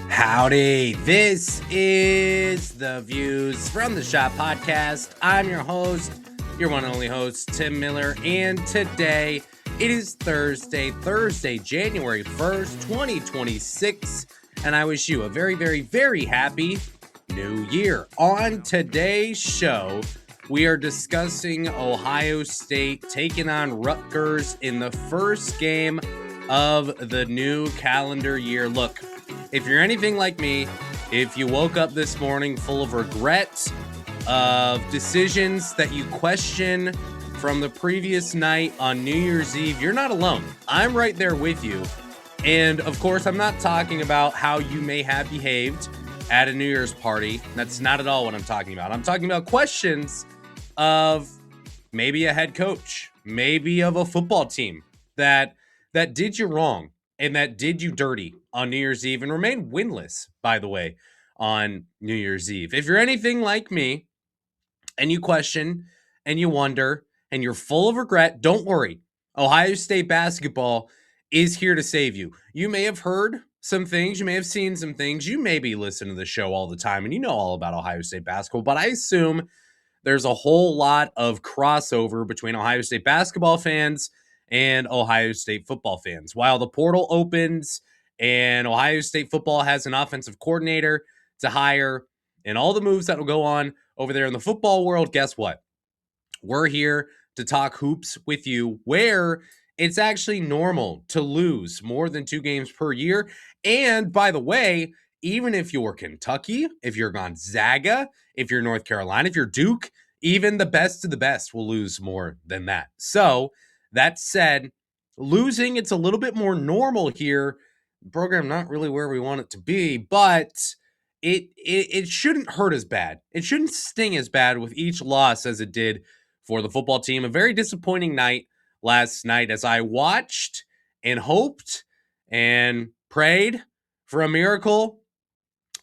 Howdy, this is the Views from the Schott podcast. I'm your host, your one and only host, Tim Miller, and today it is Thursday, January 1st, 2026, and I wish you a very, very, very happy New Year. On today's show, we are discussing Ohio State taking on Rutgers in the first game of the new calendar year. Look, if you're anything like me, if you woke up this morning full of regret, of decisions that you question from the previous night on New Year's Eve, you're not alone. I'm right there with you. And of course, I'm not talking about how you may have behaved at a New Year's party. That's not at all what I'm talking about. I'm talking about questions of maybe a head coach, maybe of a football team that did you wrong and that did you dirty on New Year's Eve and remained winless, by the way, on New Year's Eve. If you're anything like me and you question and you wonder and you're full of regret, don't worry. Ohio State basketball is here to save you. You may have heard some things, you may have seen some things, you may be listening to the show all the time and you know all about Ohio State basketball, but I assume there's a whole lot of crossover between Ohio State basketball fans and Ohio State football fans. While the portal opens and Ohio State football has an offensive coordinator to hire and all the moves that will go on over there in the football world, guess what? We're here to talk hoops with you, where it's actually normal to lose more than 2 games per year. And by the way, even if you're Kentucky, if you're Gonzaga, if you're North Carolina, if you're Duke, even the best of the best will lose more than that. So that said, losing, it's a little bit more normal here. The program not really where we want it to be, but it shouldn't hurt as bad. It shouldn't sting as bad with each loss as it did for the football team. A very disappointing night last night as I watched and hoped and prayed for a miracle.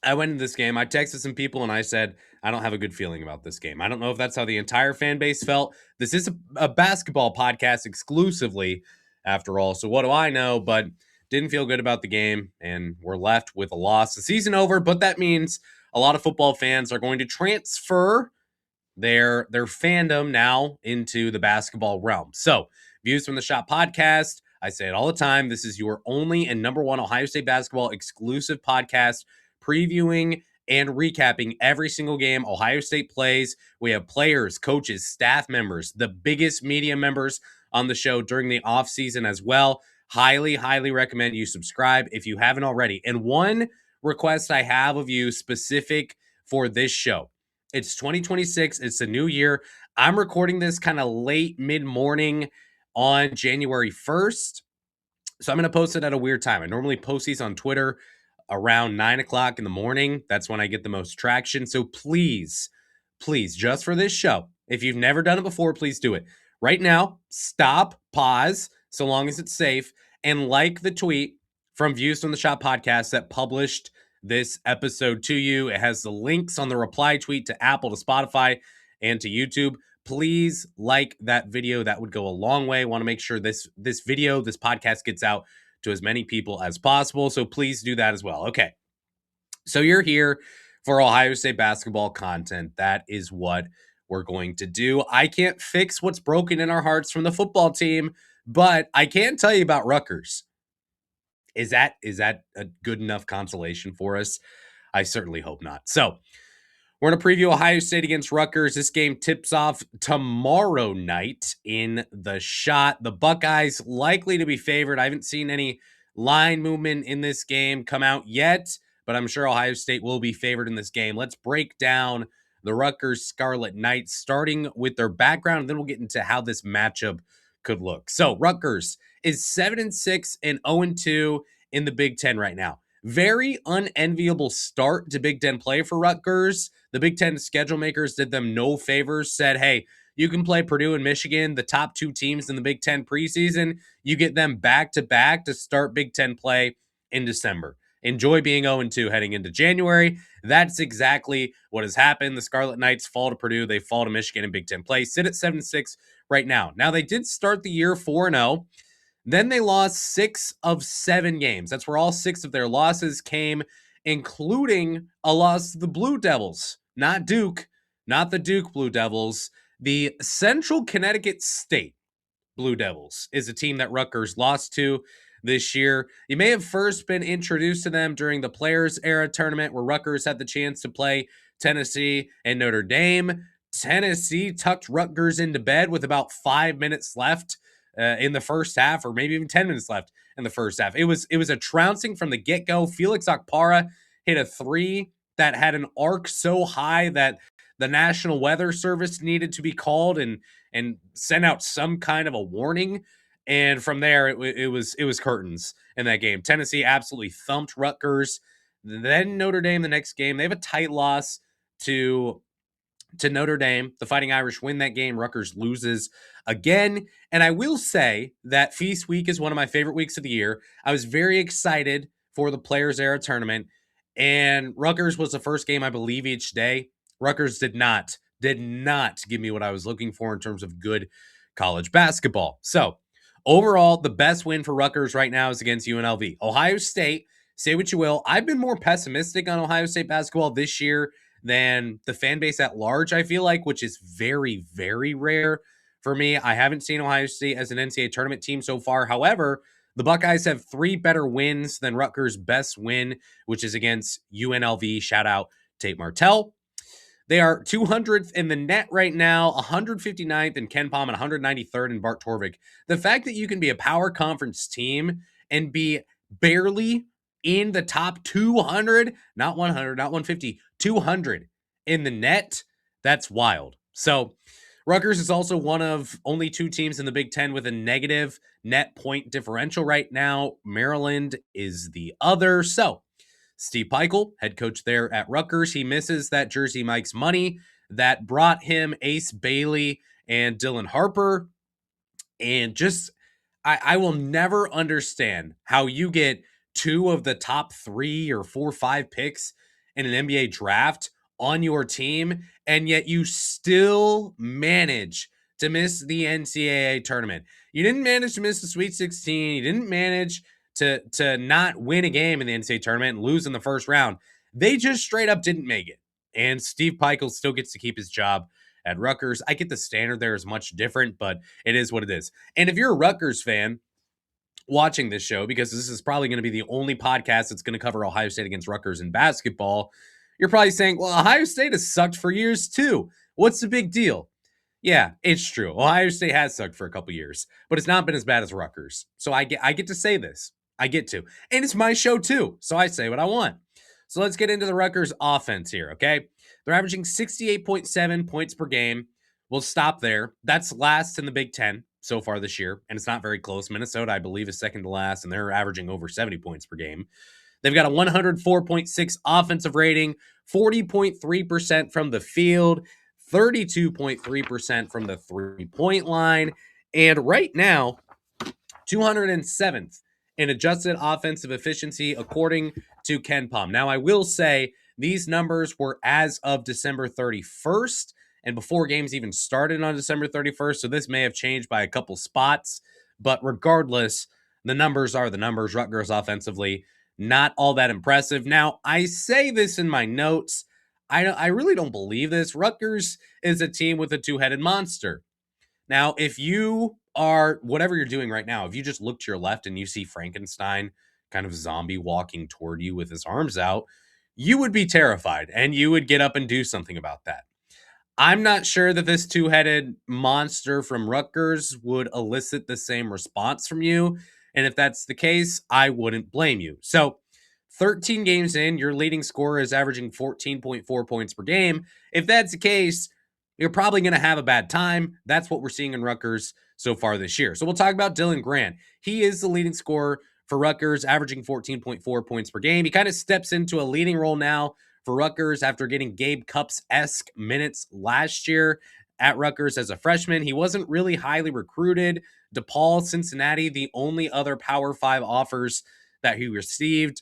I went into this game. I texted some people and I said, I don't have a good feeling about this game. I don't know if that's how the entire fan base felt. This is a basketball podcast exclusively, after all. So what do I know? But didn't feel good about the game, and we're left with a loss. The season over, but that means a lot of football fans are going to transfer their fandom now into the basketball realm. So, Views from the Schott podcast. I say it all the time. This is your only and number one Ohio State basketball exclusive podcast, previewing and recapping every single game Ohio State plays. We have players, coaches, staff members, the biggest media members on the show during the offseason as well. Highly, highly recommend you subscribe if you haven't already. And one request I have of you specific for this show. It's 2026. It's a new year. I'm recording this kind of late mid-morning on January 1st. So I'm going to post it at a weird time. I normally post these on Twitter around 9 o'clock in the morning. That's when I get the most traction. So please, just for this show, if you've never done it before, please do it. Right now, stop, pause, so long as it's safe, and like the tweet from Views from the Schott podcast that published this episode to you. It has the links on the reply tweet to Apple, to Spotify, and to YouTube. Please like that video. That would go a long way. I want to make sure this video, this podcast gets out to as many people as possible. So please do that as well. Okay. So you're here for Ohio State basketball content. That is what we're going to do. I can't fix what's broken in our hearts from the football team, but I can tell you about Rutgers. Is that a good enough consolation for us? I certainly hope not. So we're going to preview Ohio State against Rutgers. This game tips off tomorrow night in the Schott. The Buckeyes likely to be favored. I haven't seen any line movement in this game come out yet, but I'm sure Ohio State will be favored in this game. Let's break down the Rutgers Scarlet Knights, starting with their background, and then we'll get into how this matchup could look. So Rutgers is 7-6 and 0-2 in the Big Ten right now. Very unenviable start to Big Ten play for Rutgers. The Big Ten schedule makers did them no favors, said, hey, you can play Purdue and Michigan, the top 2 teams in the Big Ten preseason. You get them back-to-back to start Big Ten play in December. Enjoy being 0-2 heading into January. That's exactly what has happened. The Scarlet Knights fall to Purdue. They fall to Michigan in Big Ten play. Sit at 7-6 right now. Now, they did start the year 4-0. Then they lost 6 of 7 games. That's where all 6 of their losses came including a loss to the Blue Devils, not Duke, not the Duke Blue Devils, the Central Connecticut State Blue Devils is a team that Rutgers lost to this year. You may have first been introduced to them during the Players Era tournament where Rutgers had the chance to play Tennessee and Notre Dame. Tennessee tucked Rutgers into bed with about 5 minutes left in the first half, or maybe even 10 minutes left in the first half. It was a trouncing from the get-go. Felix Okpara hit a three that had an arc so high that the National Weather Service needed to be called and send out some kind of a warning. And from there, it was curtains in that game. Tennessee absolutely thumped Rutgers. Then Notre Dame the next game. They have a tight loss to Notre Dame. The Fighting Irish win that game. Rutgers loses again. And I will say that Feast Week is one of my favorite weeks of the year. I was very excited for the Players Era tournament. And Rutgers was the first game, I believe, each day. Rutgers did not give me what I was looking for in terms of good college basketball. So overall, the best win for Rutgers right now is against UNLV. Ohio State, say what you will, I've been more pessimistic on Ohio State basketball this year than the fan base at large, I feel like, which is very, very rare for me. I haven't seen Ohio State as an NCAA tournament team so far. However, the Buckeyes have 3 better wins than Rutgers' best win, which is against UNLV. Shout out Tate Martell. They are 200th in the net right now, 159th in Ken Pom, and 193rd in Bart Torvik. The fact that you can be a power conference team and be barely in the top 200, not 100, not 150, 200 in the net, that's wild. So Rutgers is also one of only 2 teams in the Big Ten with a negative net point differential right now. Maryland is the other. So Steve Pikiell, head coach there at Rutgers, he misses that Jersey Mike's money that brought him Ace Bailey and Dylan Harper. And just, I will never understand how you get 2 of the top 3 or 4 or 5 picks in an NBA draft on your team, and yet you still manage to miss the NCAA tournament. You didn't manage to miss the Sweet 16. You didn't manage to not win a game in the NCAA tournament and lose in the first round. They just straight up didn't make it. And Steve Pikiell still gets to keep his job at Rutgers. I get the standard there is much different, but it is what it is. And if you're a Rutgers fan watching this show, because this is probably going to be the only podcast that's going to cover Ohio State against Rutgers in basketball, you're probably saying, well, Ohio State has sucked for years too. What's the big deal? Yeah, it's true. Ohio State has sucked for a couple years, but it's not been as bad as Rutgers. So I get to say this. I get to. And it's my show too, so I say what I want. So let's get into the Rutgers offense here, okay? They're averaging 68.7 points per game. We'll stop there. That's last in the Big Ten so far this year, and it's not very close. Minnesota, I believe, is second to last, and they're averaging over 70 points per game. They've got a 104.6 offensive rating, 40.3% from the field, 32.3% from the three-point line, and right now, 207th in adjusted offensive efficiency, according to Ken Pom. Now, I will say these numbers were as of December 31st, and before games even started on December 31st, so this may have changed by a couple spots, but regardless, the numbers are the numbers. Rutgers offensively, not all that impressive. Now, I say this in my notes. I really don't believe this. Rutgers is a team with a 2-headed monster. Now, if you are, whatever you're doing right now, if you just look to your left and you see Frankenstein kind of zombie walking toward you with his arms out, you would be terrified and you would get up and do something about that. I'm not sure that this 2-headed monster from Rutgers would elicit the same response from you. And if that's the case, I wouldn't blame you. So 13 games in, your leading scorer is averaging 14.4 points per game. If that's the case, you're probably going to have a bad time. That's what we're seeing in Rutgers so far this year. So we'll talk about Dylan Grant. He is the leading scorer for Rutgers, averaging 14.4 points per game. He kind of steps into a leading role now for Rutgers after getting Gabe Cupps-esque minutes last year at Rutgers as a freshman. He wasn't really highly recruited. DePaul, Cincinnati, the only other Power 5 offers that he received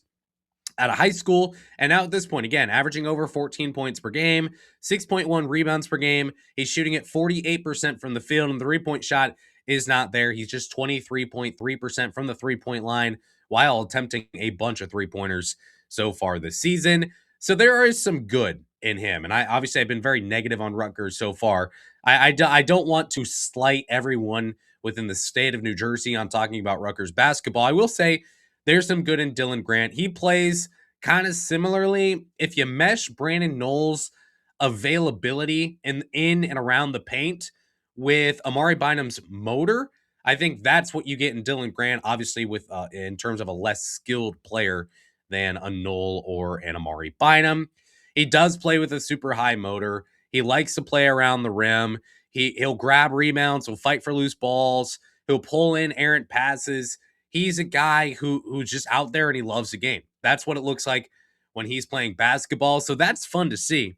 out of high school. And now at this point, again, averaging over 14 points per game, 6.1 rebounds per game. He's shooting at 48% from the field, and the 3-point shot is not there. He's just 23.3% from the 3-point line while attempting a bunch of 3-pointers so far this season. So there is some good in him. And I've been very negative on Rutgers so far. I don't want to slight everyone within the state of New Jersey on talking about Rutgers basketball. I will say there's some good in Dylan Grant. He plays kind of similarly. If you mesh Brandon Knowles' availability in and around the paint with Amari Bynum's motor, I think that's what you get in Dylan Grant, obviously with in terms of a less skilled player than a Knoll or an Amari Bynum. He does play with a super high motor. He likes to play around the rim. He'll grab rebounds, he'll fight for loose balls, he'll pull in errant passes. He's a guy who's just out there and he loves the game. That's what it looks like when he's playing basketball. So that's fun to see.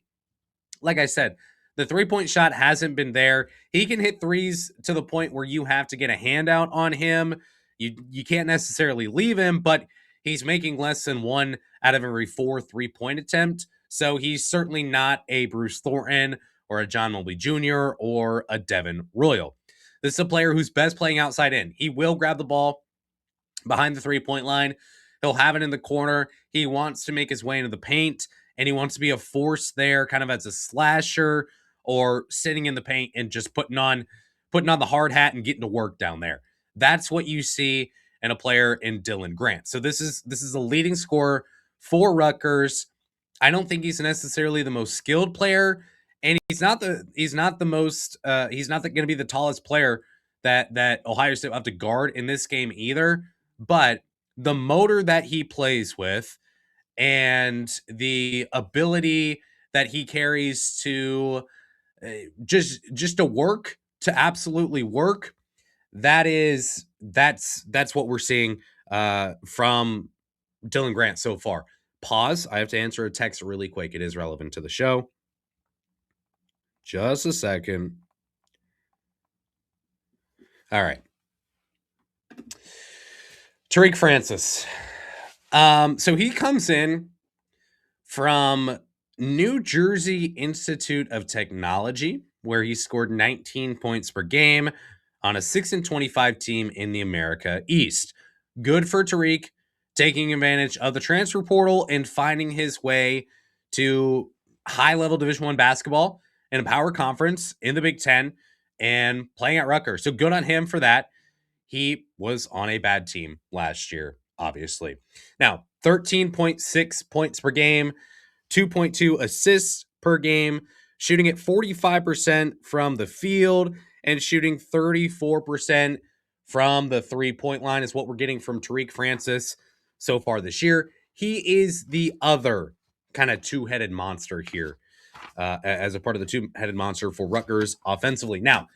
Like I said, the 3-point shot hasn't been there. He can hit threes to the point where you have to get a handout on him. You can't necessarily leave him, but he's making less than 1 out of every 4 3-point attempt. So he's certainly not a Bruce Thornton or a John Mobley Jr. or a Devin Royal. This is a player who's best playing outside in. He will grab the ball behind the 3-point line. He'll have it in the corner. He wants to make his way into the paint, and he wants to be a force there kind of as a slasher or sitting in the paint and just putting on the hard hat and getting to work down there. That's what you see in a player in Dylan Grant. So this is a leading scorer for Rutgers. I don't think he's necessarily the most skilled player, and he's not going to be the tallest player that Ohio State will have to guard in this game either. But the motor that he plays with and the ability that he carries to just to work, to absolutely work, that's what we're seeing from Dylan Grant so far. Pause. I have to answer a text really quick. It is relevant to the show. Just a second. All right. Tariq Francis. So he comes in from New Jersey Institute of Technology, where he scored 19 points per game on a 6-25 team in the America East. Good for Tariq, taking advantage of the transfer portal and finding his way to high-level Division I basketball in a power conference in the Big Ten and playing at Rutgers. So good on him for that. He was on a bad team last year, obviously. Now, 13.6 points per game, 2.2 assists per game, shooting at 45% from the field and shooting 34% from the 3-point line is what we're getting from Tariq Francis so far this year. He is the other kind of two-headed monster here as a part of the two-headed monster for Rutgers offensively. Now,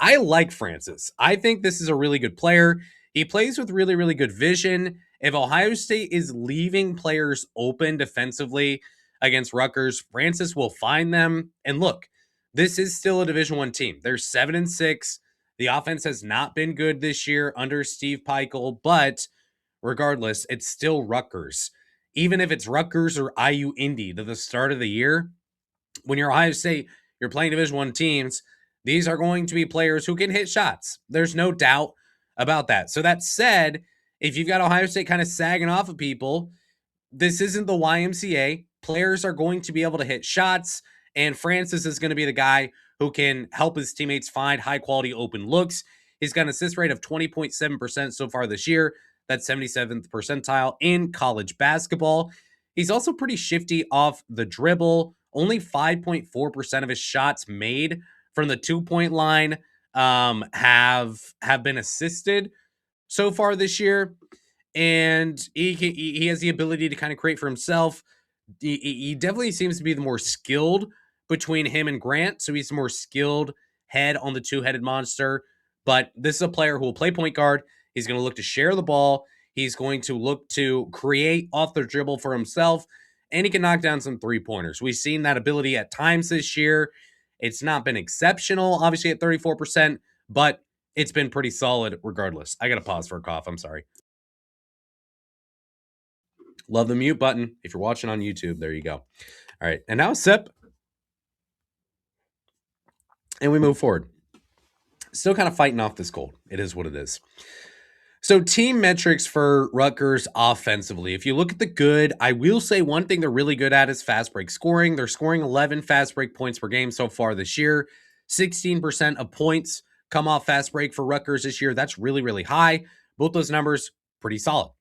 I like Francis. I think this is a really good player. He plays with really, really good vision. If Ohio State is leaving players open defensively against Rutgers, Francis will find them. And look, this is still a Division I team. They're 7-6. The offense has not been good this year under Steve Peichel, but regardless, it's still Rutgers. Even if it's Rutgers or IU Indy to the start of the year, when you're Ohio State, you're playing Division I teams. These are going to be players who can hit shots. There's no doubt about that. So that said, if you've got Ohio State kind of sagging off of people, this isn't the YMCA. Players are going to be able to hit shots, and Francis is going to be the guy who can help his teammates find high-quality open looks. He's got an assist rate of 20.7% so far this year. That's 77th percentile in college basketball. He's also pretty shifty off the dribble. Only 5.4% of his shots made from the 2-point line have been assisted so far this year, and he has the ability to kind of create for himself. He definitely seems to be the more skilled between him and Grant, so he's the more skilled head on the two-headed monster. But this is a player who will play point guard. He's going to look to share the ball. He's going to look to create off the dribble for himself, and he can knock down some three-pointers. We've seen that ability at times this year. It's not been exceptional, obviously, at 34%, but it's been pretty solid regardless. I got to pause for a cough. I'm sorry. Love the mute button. If you're watching on YouTube, there you go. All right. And now a sip. And we move forward. Still kind of fighting off this cold. It is what it is. So team metrics for Rutgers offensively. If you look at the good, I will say one thing they're really good at is fast break scoring. They're scoring 11 fast break points per game so far this year. 16% of points come off fast break for Rutgers this year. That's really, really high. Both those numbers, pretty solid.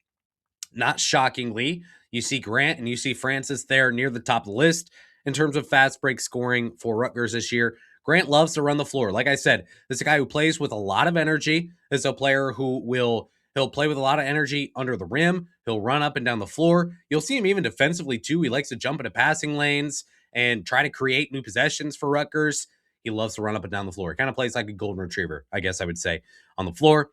Not shockingly, you see Grant and you see Francis there near the top of the list in terms of fast break scoring for Rutgers this year. Grant loves to run the floor. Like I said, this is a guy who plays with a lot of energy. This is a player who he'll play with a lot of energy under the rim. He'll run up and down the floor. You'll see him even defensively too. He likes to jump into passing lanes and try to create new possessions for Rutgers. He loves to run up and down the floor. He kind of plays like a golden retriever, I guess I would say, on the floor.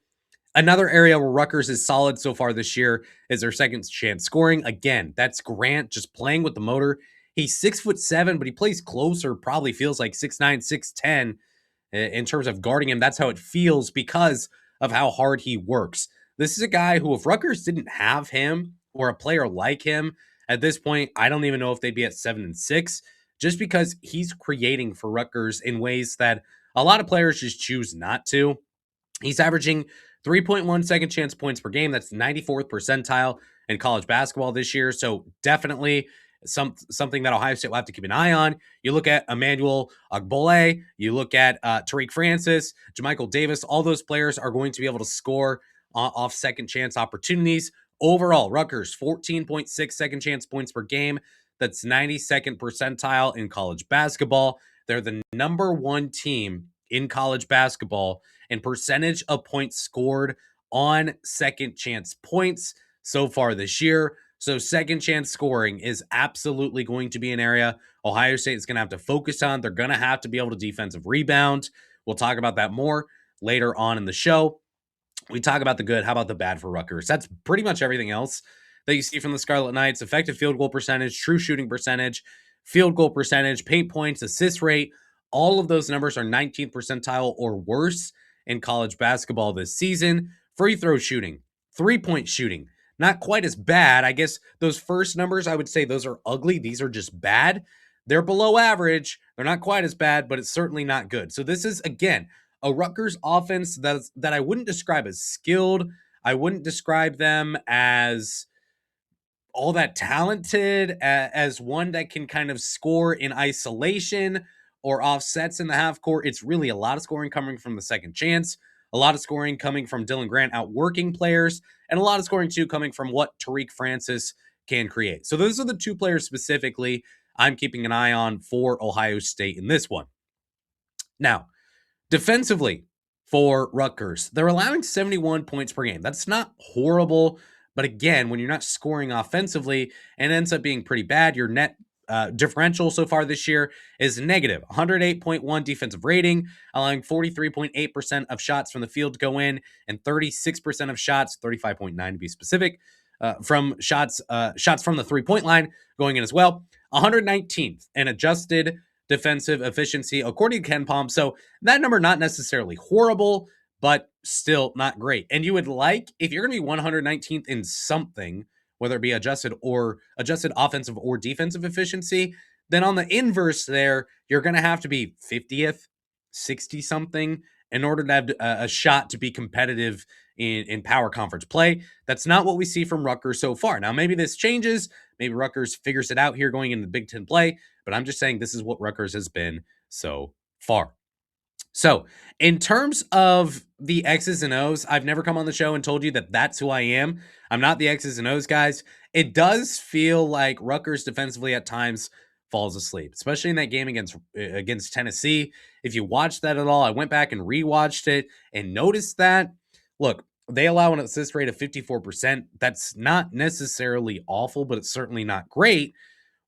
Another area where Rutgers is solid so far this year is their second chance scoring. Again, that's Grant just playing with the motor. He's 6'7", but he plays closer, probably feels like 6'9", 6'10 in terms of guarding him. That's how it feels because of how hard he works. This is a guy who, if Rutgers didn't have him or a player like him at this point, I don't even know if they'd be at 7-6, just because he's creating for Rutgers in ways that a lot of players just choose not to. He's averaging 3.1 second chance points per game. That's 94th percentile in college basketball this year. So definitely something that Ohio State will have to keep an eye on. You look at Emmanuel Ogbole, you look at Tariq Francis, Jamichael Davis. All those players are going to be able to score off second chance opportunities. Overall, Rutgers, 14.6 second chance points per game. That's 92nd percentile in college basketball. They're the number one team in college basketball and percentage of points scored on second chance points so far this year. So second chance scoring is absolutely going to be an area Ohio State is going to have to focus on. They're going to have to be able to defensive rebound. We'll talk about that more later on in the show. We talk about the good. How about the bad for Rutgers? That's pretty much everything else that you see from the Scarlet Knights. Effective field goal percentage, true shooting percentage, field goal percentage, paint points, assist rate. All of those numbers are 19th percentile or worse in college basketball this season. Free throw shooting, 3-point shooting, not quite as bad. I guess those first numbers, I would say those are ugly. These are just bad. They're below average. They're not quite as bad, but it's certainly not good. So this is, again, a Rutgers offense that I wouldn't describe as skilled. I wouldn't describe them as all that talented, as one that can kind of score in isolation or offsets in the half court. It's really a lot of scoring coming from the second chance, a lot of scoring coming from Dylan Grant outworking players, and a lot of scoring too coming from what Tariq Francis can create. So those are the two players specifically I'm keeping an eye on for Ohio State in this one. Now, defensively for Rutgers, they're allowing 71 points per game. That's not horrible, but again, when you're not scoring offensively and ends up being pretty bad, your net differential so far this year is negative 108.1 defensive rating, allowing 43.8% of shots from the field to go in and 36% of shots, 35.9 to be specific, from shots from the 3-point line going in as well. 119th in adjusted defensive efficiency, according to Ken Palm. So that number, not necessarily horrible, but still not great. And you would like, if you're going to be 119th in something, whether it be adjusted offensive or defensive efficiency, then on the inverse there, you're going to have to be 50th, 60 something in order to have a shot to be competitive in power conference play. That's not what we see from Rutgers so far. Now, maybe this changes. Maybe Rutgers figures it out here going into the Big Ten play, but I'm just saying this is what Rutgers has been so far. So in terms of the X's and O's, I've never come on the show and told you that that's who I am. I'm not the X's and O's guys. It does feel like Rutgers defensively at times falls asleep, especially in that game against Tennessee. If you watched that at all, I went back and rewatched it and noticed that, look, they allow an assist rate of 54%. That's not necessarily awful, but it's certainly not great.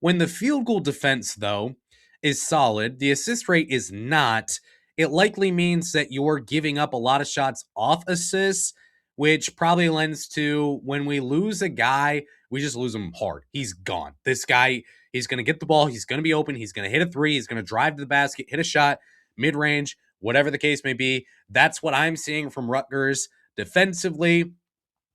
When the field goal defense, though, is solid, the assist rate is not. It likely means that you're giving up a lot of shots off assists, which probably lends to when we lose a guy, we just lose him hard. He's gone. This guy, he's going to get the ball. He's going to be open. He's going to hit a three. He's going to drive to the basket, hit a shot, mid-range, whatever the case may be. That's what I'm seeing from Rutgers defensively.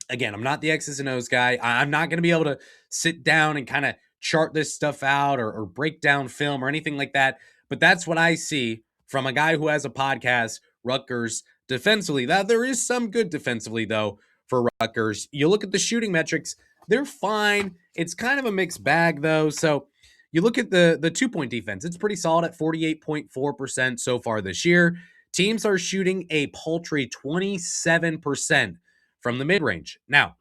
Again, I'm not the X's and O's guy. I'm not going to be able to sit down and kind of chart this stuff out or break down film or anything like that. But that's what I see from a guy who has a podcast Rutgers defensively. Now, there is some good defensively, though, for Rutgers. You look at the shooting metrics, they're fine. It's kind of a mixed bag, though. So you look at the 2-point defense, it's pretty solid at 48.4% so far this year. Teams are shooting a paltry 27% from the mid range. Now,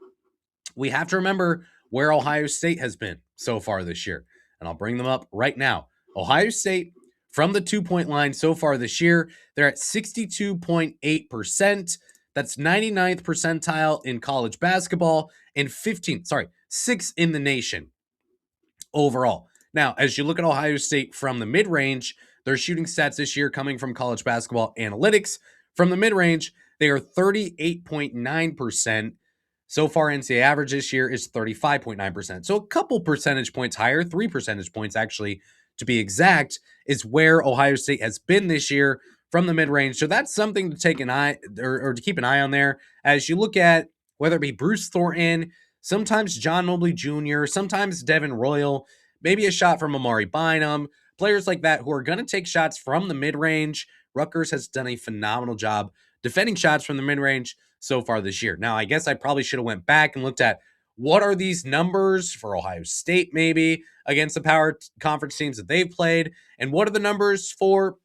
we have to remember where Ohio State has been so far this year, and I'll bring them up right now. Ohio State, from the 2-point line so far this year, they're at 62.8%. That's 99th percentile in college basketball and 6th in the nation overall. Now, as you look at Ohio State from the mid-range, their shooting stats this year coming from college basketball analytics. From the mid-range, they are 38.9%. So far, NCAA average this year is 35.9%. So a couple percentage points higher, 3 percentage points actually, to be exact, is where Ohio State has been this year from the mid-range. So that's something to take an eye or to keep an eye on there as you look at whether it be Bruce Thornton, sometimes John Mobley Jr., sometimes Devin Royal, maybe a shot from Amari Bynum, players like that who are going to take shots from the mid-range. Rutgers has done a phenomenal job defending shots from the mid-range so far this year. Now, I guess I probably should have went back and looked at what are these numbers for Ohio State maybe against the power conference teams that they've played, and what are the numbers for,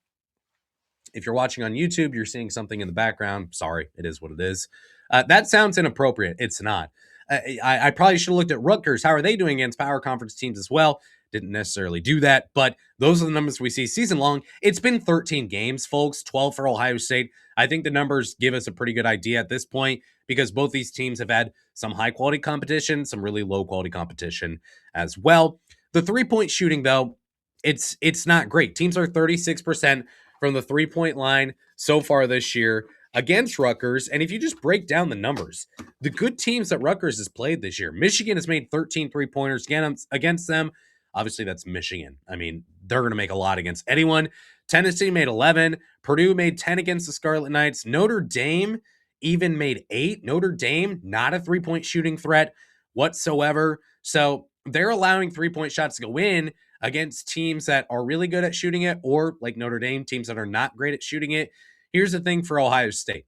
if you're watching on YouTube, you're seeing something in the background. Sorry, it is what it is. That sounds inappropriate. It's not. I probably should have looked at Rutgers. How are they doing against power conference teams as well? Didn't necessarily do that, but those are the numbers we see season long. It's been 13 games, folks, 12 for Ohio State. I think the numbers give us a pretty good idea at this point because both these teams have had some high-quality competition, some really low-quality competition as well. The three-point shooting, though, it's not great. Teams are 36% from the three-point line so far this year against Rutgers. And if you just break down the numbers, the good teams that Rutgers has played this year, Michigan has made 13 three-pointers against them. Obviously, that's Michigan. I mean, they're going to make a lot against anyone. Tennessee made 11. Purdue made 10 against the Scarlet Knights. Notre Dame even made 8. Notre Dame, not a three-point shooting threat whatsoever. So they're allowing three-point shots to go in against teams that are really good at shooting it, or like Notre Dame, teams that are not great at shooting it. Here's the thing for Ohio State.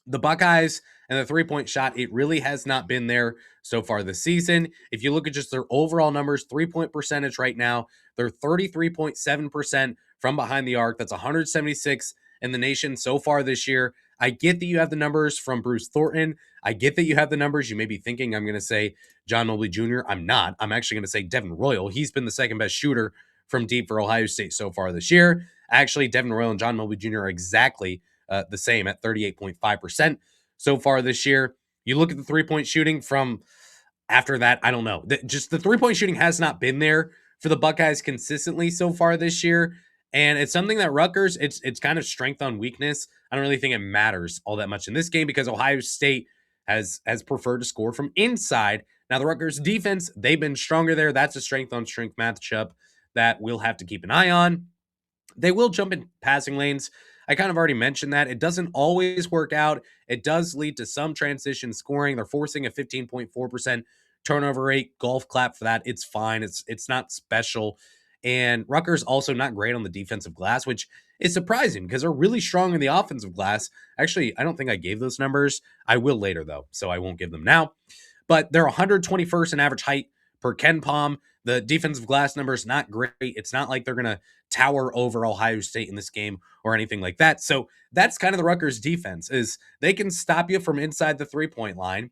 The Buckeyes and the three-point shot, it really has not been there so far this season. If you look at just their overall numbers, three-point percentage right now, they're 33.7% from behind the arc. That's 176 in the nation so far this year. I get that you have the numbers from Bruce Thornton. I get that you have the numbers. You may be thinking I'm going to say John Mobley Jr. I'm not. I'm actually going to say Devin Royal. He's been the second best shooter from deep for Ohio State so far this year. Actually, Devin Royal and John Mobley Jr. are exactly the same at 38.5% so far this year. You look at the three-point shooting from after that, I don't know. Just the three-point shooting has not been there for the Buckeyes consistently so far this year. And it's something that Rutgers, it's kind of strength on weakness. I don't really think it matters all that much in this game because Ohio State has preferred to score from inside. Now, the Rutgers defense, they've been stronger there. That's a strength on strength matchup that we'll have to keep an eye on. They will jump in passing lanes. I kind of already mentioned that. It doesn't always work out. It does lead to some transition scoring. They're forcing a 15.4% turnover rate. Golf clap for that. It's fine. It's not special. And Rutgers also not great on the defensive glass, which is surprising because they're really strong in the offensive glass. Actually, I don't think I gave those numbers. I will later, though, so I won't give them now. But they're 121st in average height per Ken Palm. The defensive glass number is not great. It's not like they're going to tower over Ohio State in this game or anything like that. So that's kind of the Rutgers defense, is they can stop you from inside the three-point line,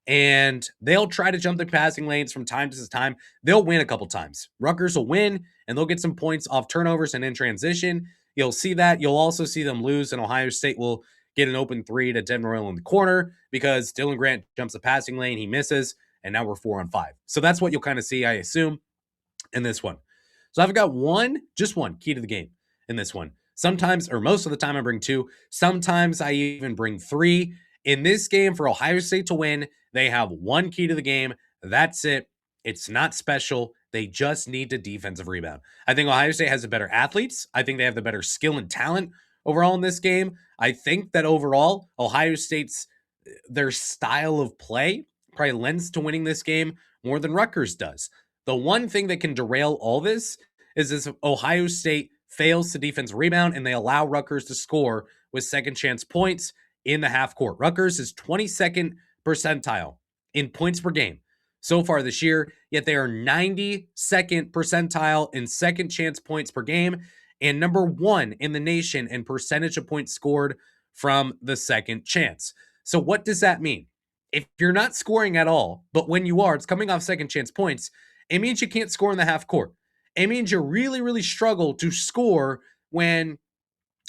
and they'll try to jump the passing lanes from time to time. They'll win a couple times. Rutgers will win, and they'll get some points off turnovers and in transition. You'll see that. You'll also see them lose, and Ohio State will get an open three to Devin Royal in the corner because Dylan Grant jumps the passing lane. He misses, and now we're 4-on-5. So that's what you'll kind of see, I assume, in this one. So I've got just one key to the game in this one. Sometimes, or most of the time, I bring 2. Sometimes I even bring 3. In this game, for Ohio State to win, they have one key to the game. That's it. It's not special. They just need to defensive rebound. I think Ohio State has the better athletes. I think they have the better skill and talent overall in this game. I think that overall, Ohio State's, their style of play probably lends to winning this game more than Rutgers does. The one thing that can derail all this is if Ohio State fails to defense rebound and they allow Rutgers to score with second chance points in the half court. Rutgers is 22nd percentile in points per game so far this year, yet they are 92nd percentile in second chance points per game and number 1 in the nation in percentage of points scored from the second chance. So what does that mean? If you're not scoring at all, but when you are, it's coming off second chance points, it means you can't score in the half court. It means you really, really struggle to score when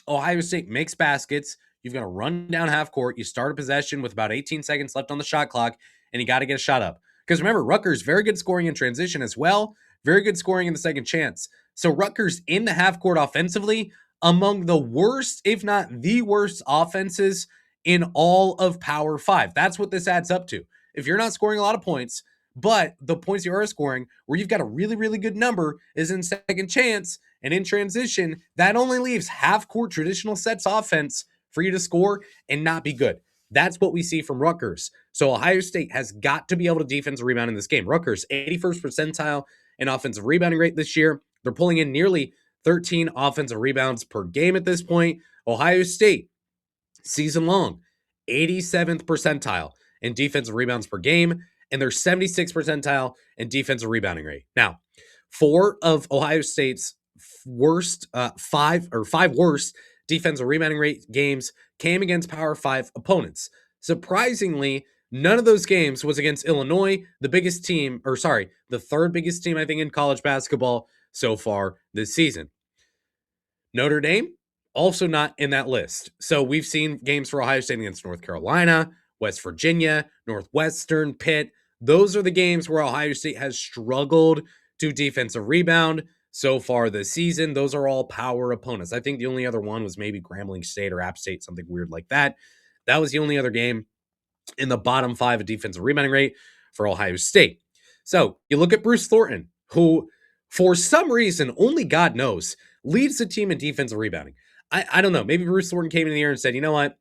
Ohio State makes baskets. You've got to run down half court. You start a possession with about 18 seconds left on the shot clock, and you got to get a shot up. Because remember, Rutgers, very good scoring in transition as well. Very good scoring in the second chance. So Rutgers in the half court offensively, among the worst, if not the worst offenses in all of Power 5. That's what this adds up to. If you're not scoring a lot of points, but the points you are scoring, where you've got a really, really good number, is in second chance and in transition, that only leaves half-court traditional sets offense for you to score and not be good. That's what we see from Rutgers. So Ohio State has got to be able to defensive rebound in this game. Rutgers, 81st percentile in offensive rebounding rate this year. They're pulling in nearly 13 offensive rebounds per game at this point. Ohio State, season long, 87th percentile in defensive rebounds per game, and they're 76th percentile in defensive rebounding rate. Now, 4 of Ohio State's five worst defensive rebounding rate games came against Power 5 opponents. Surprisingly, none of those games was against Illinois, the third biggest team, I think, in college basketball so far this season. Notre Dame, also not in that list. So we've seen games for Ohio State against North Carolina, West Virginia, Northwestern, Pitt. Those are the games where Ohio State has struggled to defensive rebound so far this season. Those are all power opponents. I think the only other one was maybe Grambling State or App State, something weird like that. That was the only other game in the bottom 5 of defensive rebounding rate for Ohio State. So you look at Bruce Thornton, who for some reason, only God knows, leads the team in defensive rebounding. I don't know. Maybe Bruce Thornton came in the year and said, you know what?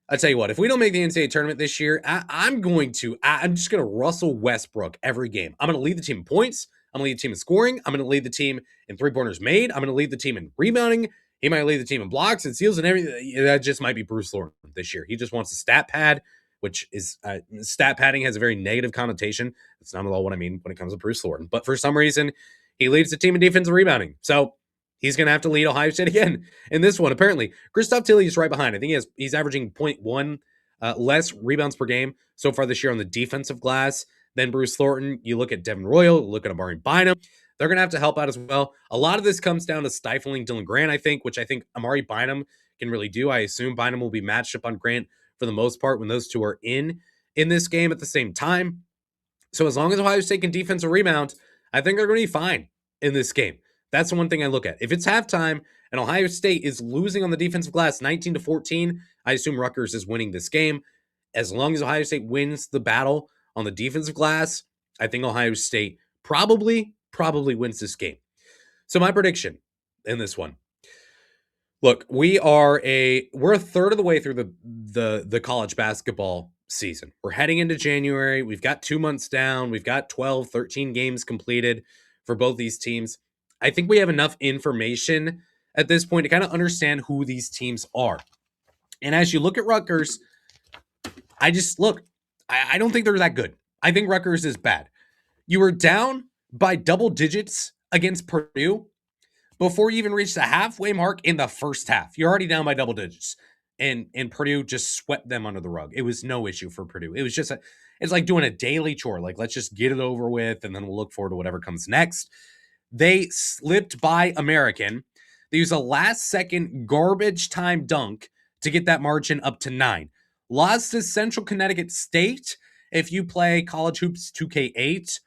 I'll tell you what, if we don't make the NCAA tournament this year, I'm just going to Russell Westbrook every game. I'm going to lead the team in points. I'm going to lead the team in scoring. I'm going to lead the team in three-pointers made. I'm going to lead the team in rebounding. He might lead the team in blocks and steals and everything. That just might be Bruce Thornton this year. He just wants a stat pad, which is stat padding has a very negative connotation. That's not at all what I mean when it comes to Bruce Thornton. But for some reason, he leads the team in defensive rebounding. So he's going to have to lead Ohio State again in this one, apparently. Christoph Tilley is right behind. I think he's averaging 0.1 less rebounds per game so far this year on the defensive glass than Bruce Thornton. You look at Devin Royal, look at Amari Bynum. They're going to have to help out as well. A lot of this comes down to stifling Dylan Grant, I think, which I think Amari Bynum can really do. I assume Bynum will be matched up on Grant for the most part when those two are in this game at the same time. So as long as Ohio State can defensive rebound, I think they're going to be fine in this game. That's the one thing I look at. If it's halftime and Ohio State is losing on the defensive glass 19-14, I assume Rutgers is winning this game. As long as Ohio State wins the battle on the defensive glass, I think Ohio State probably wins this game. So my prediction in this one. Look, we're a third of the way through the college basketball season. We're heading into January. We've got 2 months down. We've got 12, 13 games completed for both these teams. I think we have enough information at this point to kind of understand who these teams are. And as you look at Rutgers, I don't think they're that good. I think Rutgers is bad. You were down by double digits against Purdue before you even reached the halfway mark in the first half. You're already down by double digits. And Purdue just swept them under the rug. It was no issue for Purdue. It was just it's like doing a daily chore. Like, let's just get it over with, and then we'll look forward to whatever comes next. They slipped by American. They used a last-second garbage time dunk to get that margin up to 9. Lost to Central Connecticut State. If you play College Hoops 2K8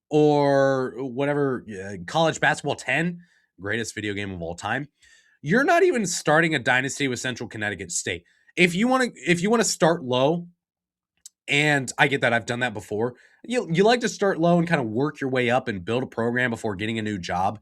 or whatever, College Basketball 10, greatest video game of all time, you're not even starting a dynasty with Central Connecticut State. If you want to start low, and I get that, I've done that before. You like to start low and kind of work your way up and build a program before getting a new job.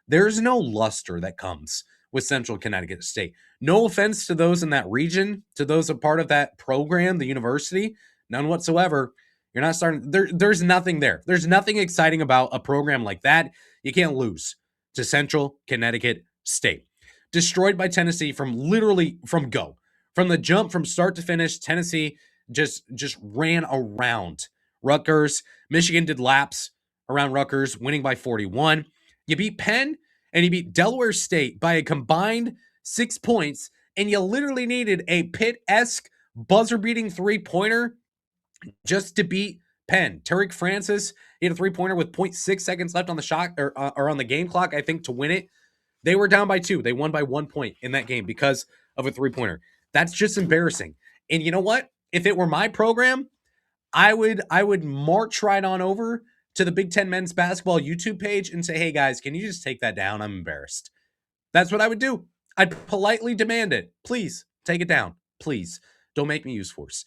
There's no luster that comes with Central Connecticut State. No offense to those in that region, to those a part of that program, the university, none whatsoever. You're not starting. There's nothing there. There's nothing exciting about a program like that. You can't lose to Central Connecticut State. destroyed by Tennessee from go. From the jump, from start to finish, Tennessee just ran around Rutgers. Michigan did laps around Rutgers, winning by 41. You beat Penn and you beat Delaware State by a combined 6 points, and you literally needed a Pitt-esque buzzer-beating three-pointer just to beat Penn. Tariq Francis, he had a three-pointer with 0.6 seconds left on the shot or on the game clock, I think, to win it. They were down by 2. They won by 1 point in that game because of a three-pointer. That's just embarrassing. And you know what? If it were my program, I would march right on over to the Big Ten men's basketball YouTube page and say, hey guys, can you just take that down? I'm embarrassed. That's what I would do. I'd politely demand it. Please take it down. Please don't make me use force.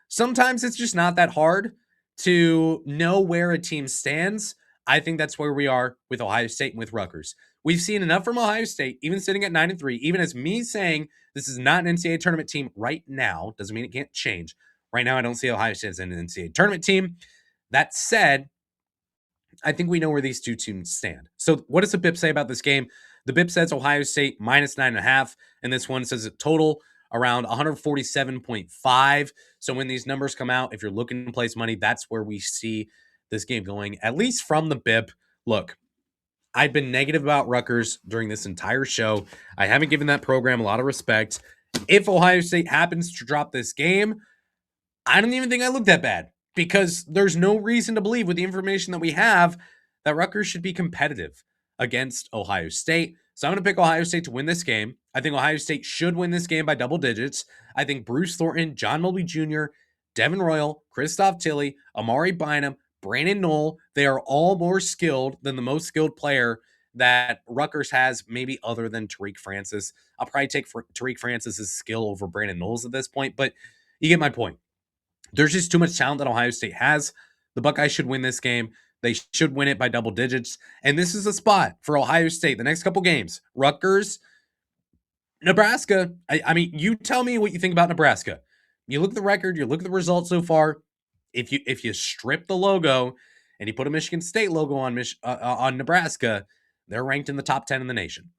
Sometimes it's just not that hard to know where a team stands. I think that's where we are with Ohio State and with Rutgers. We've seen enough from Ohio State, even sitting at 9-3, even as me saying this is not an NCAA tournament team right now, doesn't mean it can't change. Right now, I don't see Ohio State as an NCAA tournament team. That said, I think we know where these two teams stand. So what does the BIP say about this game? The BIP says Ohio State minus 9.5, and this one says a total around 147.5. So when these numbers come out, if you're looking to place money, that's where we see this game going, at least from the BIP. Look, I've been negative about Rutgers during this entire show. I haven't given that program a lot of respect. If Ohio State happens to drop this game, I don't even think I look that bad, because there's no reason to believe with the information that we have that Rutgers should be competitive against Ohio State. So I'm going to pick Ohio State to win this game. I think Ohio State should win this game by double digits. I think Bruce Thornton, John Mulvey Jr., Devin Royal, Christoph Tilley, Amari Bynum, Brandon Knoll, they are all more skilled than the most skilled player that Rutgers has, maybe other than Tariq Francis. I'll probably take Tariq Francis's skill over Brandon Knowles at this point, but you get my point. There's just too much talent that Ohio State has. The Buckeyes should win this game. They should win it by double digits. And this is a spot for Ohio State. The next couple games, Rutgers, Nebraska. I mean, you tell me what you think about Nebraska. You look at the record, you look at the results so far. If you strip the logo and you put a Michigan State logo on Nebraska, they're ranked in the top 10 in the nation.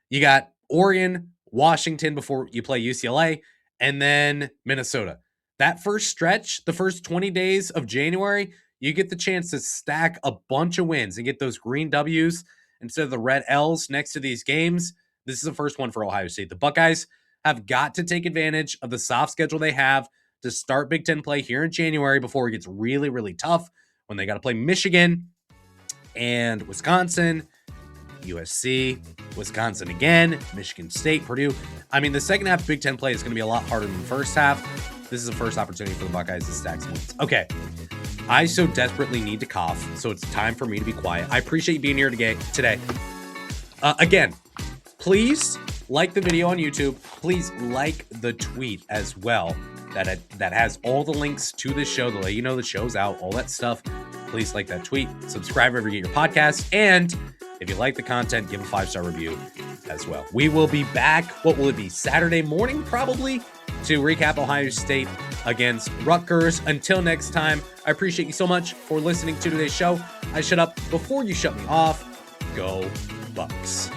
You got Oregon, Washington before you play UCLA, and then Minnesota. That first stretch, the first 20 days of January, you get the chance to stack a bunch of wins and get those green W's instead of the red L's next to these games. This is the first one for Ohio State. The Buckeyes have got to take advantage of the soft schedule they have to start Big Ten play here in January before it gets really, really tough when they got to play Michigan and Wisconsin, USC, Wisconsin again, Michigan State, Purdue. I mean, the second half of Big Ten play is going to be a lot harder than the first half. This is the first opportunity for the Buckeyes to stack some wins. Okay, I so desperately need to cough, so it's time for me to be quiet. I appreciate you being here today. Again, please like the video on YouTube. Please like the tweet as well. That has all the links to this show, to let you know the show's out, all that stuff. Please like that tweet, subscribe wherever you get your podcast, and if you like the content, give a 5-star review as well. We will be back, what will it be, Saturday morning probably, to recap Ohio State against Rutgers. Until next time, I appreciate you so much for listening to today's show. I shut up before you shut me off. Go Bucks.